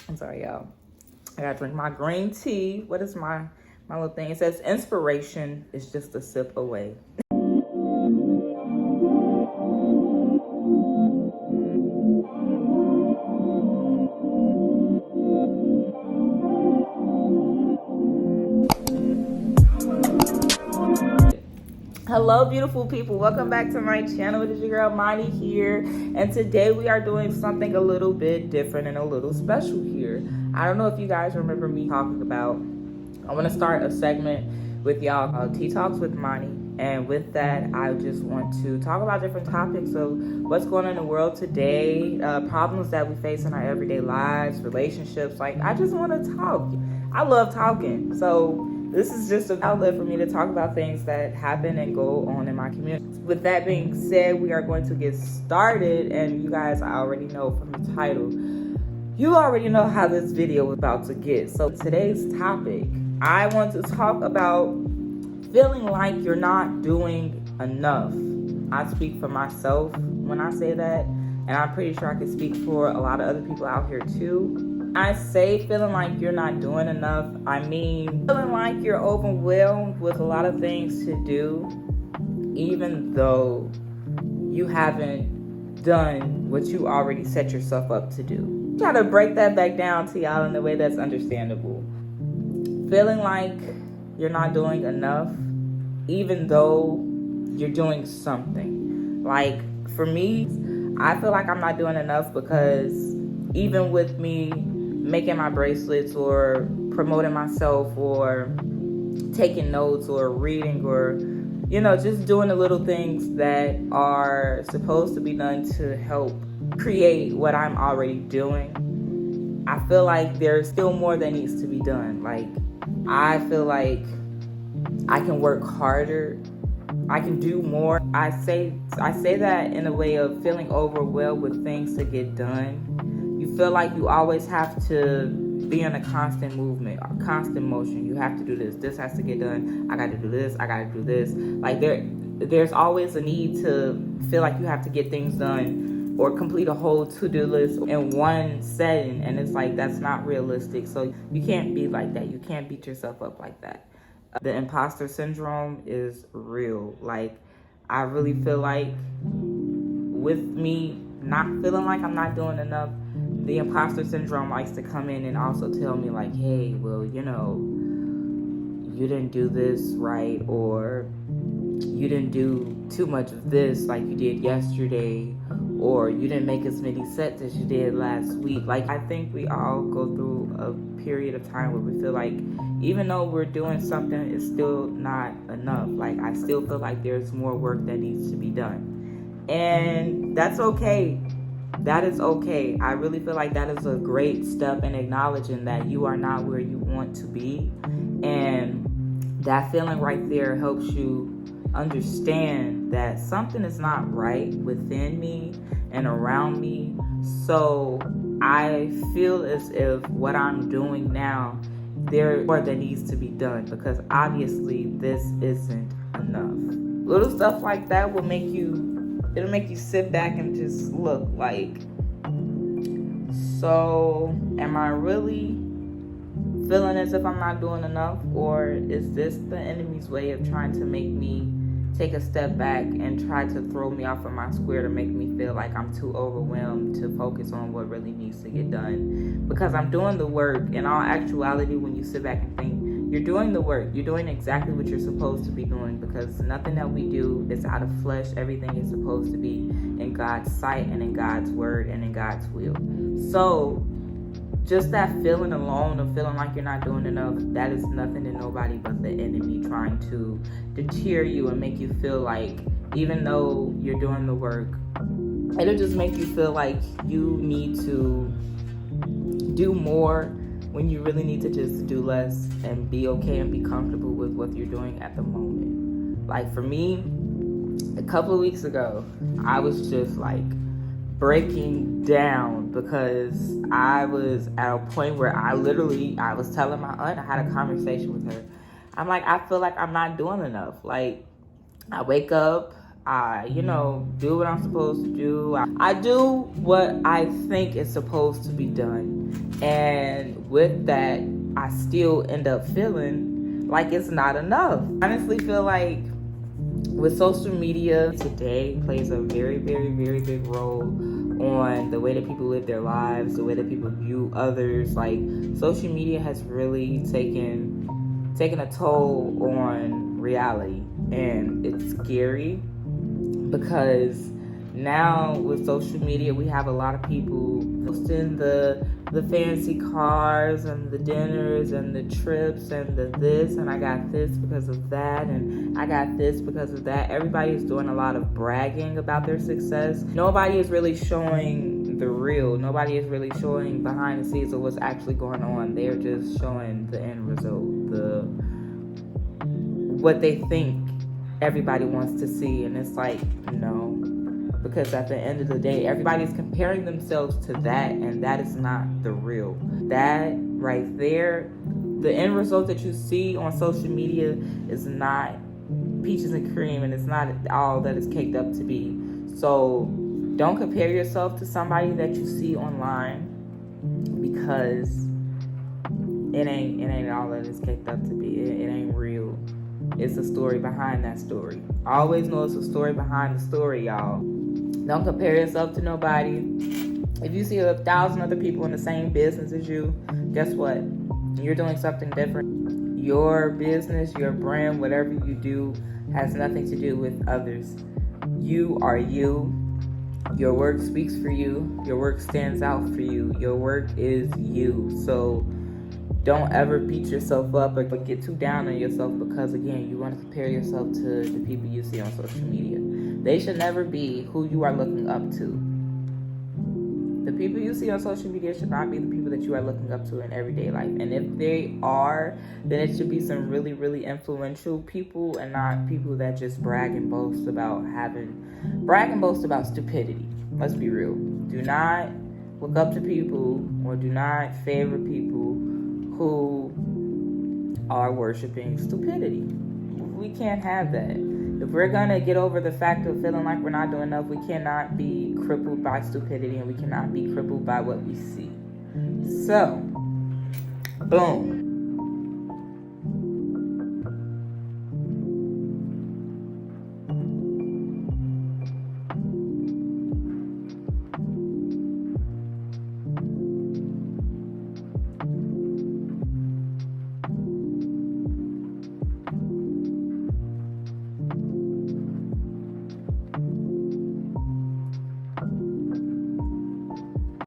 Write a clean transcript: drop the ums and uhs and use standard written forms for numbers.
I'm sorry, y'all. I gotta drink my green tea. What is my little thing? It says inspiration is just a sip away. Hello, beautiful people. Welcome back to my channel. It is your girl Monty here, and today we are doing something a little bit different and a little special here. I don't know if you guys remember me talking about, I want to start a segment with y'all called Tea Talks with Monty, and with that I just want to talk about different topics of what's going on in the world today, problems that we face in our everyday lives, relationships. Like, I just want to talk. I love talking, so this is just an outlet for me to talk about things that happen and go on in my community. With that being said, we are going to get started, and you guys already know from the title, you already know how this video is about to get. So today's topic, I want to talk about feeling like you're not doing enough. I speak for myself when I say that, and I'm pretty sure I can speak for a lot of other people out here too. I say feeling like you're not doing enough, I mean feeling like you're overwhelmed with a lot of things to do, even though you haven't done what you already set yourself up to do. Try to break that back down to y'all in a way that's understandable. Feeling like you're not doing enough, even though you're doing something. Like, for me, I feel like I'm not doing enough because even with me making my bracelets or promoting myself or taking notes or reading or, you know, just doing the little things that are supposed to be done to help create what I'm already doing, I feel like there's still more that needs to be done. Like, I feel like I can work harder. I can do more. I say that in a way of feeling overwhelmed with things to get done. You feel like you always have to be in a constant movement, a constant motion. You have to do this. This has to get done. I got to do this. I got to do this. Like, there's always a need to feel like you have to get things done or complete a whole to-do list in one setting. And it's like, that's not realistic. So you can't be like that. You can't beat yourself up like that. The imposter syndrome is real. Like, I really feel like with me not feeling like I'm not doing enough, the imposter syndrome likes to come in and also tell me like, hey, well, you know, you didn't do this right, or you didn't do too much of this like you did yesterday, or you didn't make as many sets as you did last week. Like, I think we all go through a period of time where we feel like even though we're doing something, it's still not enough. Like, I still feel like there's more work that needs to be done. And that's okay. That is okay. I really feel like that is a great step in acknowledging that you are not where you want to be. And that feeling right there helps you understand that something is not right within me and around me. So I feel as if what I'm doing now, there's more that needs to be done, because obviously this isn't enough. Little stuff like that will make you, it'll make you sit back and just look like, so am I really feeling as if I'm not doing enough, or is this the enemy's way of trying to make me take a step back and try to throw me off of my square to make me feel like I'm too overwhelmed to focus on what really needs to get done? Because I'm doing the work. In all actuality, when you sit back and think, you're doing the work. You're doing exactly what you're supposed to be doing, because nothing that we do is out of flesh. Everything is supposed to be in God's sight and in God's word and in God's will. So just that feeling alone of feeling like you're not doing enough, that is nothing and nobody but the enemy trying to deter you and make you feel like, even though you're doing the work, it'll just make you feel like you need to do more when you really need to just do less and be okay and be comfortable with what you're doing at the moment. Like, for me, a couple of weeks ago, I was just like breaking down because I was at a point where I was telling my aunt, I had a conversation with her. I'm like, I feel like I'm not doing enough. Like, I wake up, I, do what I'm supposed to do. I do what I think is supposed to be done. And with that, I still end up feeling like it's not enough. I honestly feel like with social media today plays a very, very, very big role on the way that people live their lives, the way that people view others. Like, social media has really taken a toll on reality, and it's scary because now with social media we have a lot of people posting the fancy cars and the dinners and the trips and the this, and I got this because of that, and I got this because of that. Everybody is doing a lot of bragging about their success. Nobody is really showing the real. Nobody is really showing behind the scenes of what's actually going on. They're just showing the end result, what they think everybody wants to see. And it's like, no, because at the end of the day, everybody's comparing themselves to that, and that is not the real. That right there, the end result that you see on social media is not peaches and cream, and it's not all that it's caked up to be. So don't compare yourself to somebody that you see online, because it ain't all that it's caked up to be. It ain't real. It's a story behind that story. Always know it's a story behind the story, y'all. Don't compare yourself to nobody. If you see 1,000 other people in the same business as you, guess what? You're doing something different. Your business, your brand, whatever you do has nothing to do with others. You are you. Your work speaks for you. Your work stands out for you. Your work is you. So don't ever beat yourself up or get too down on yourself because, again, you want to compare yourself to the people you see on social media. They should never be who you are looking up to. The people you see on social media should not be the people that you are looking up to in everyday life. And if they are, then it should be some really, really influential people, and not people that just brag and boast about stupidity. Let's be real. Do not look up to people, or do not favor people who are worshiping stupidity. We can't have that. If we're gonna get over the fact of feeling like we're not doing enough, we cannot be crippled by stupidity, and we cannot be crippled by what we see. So, boom.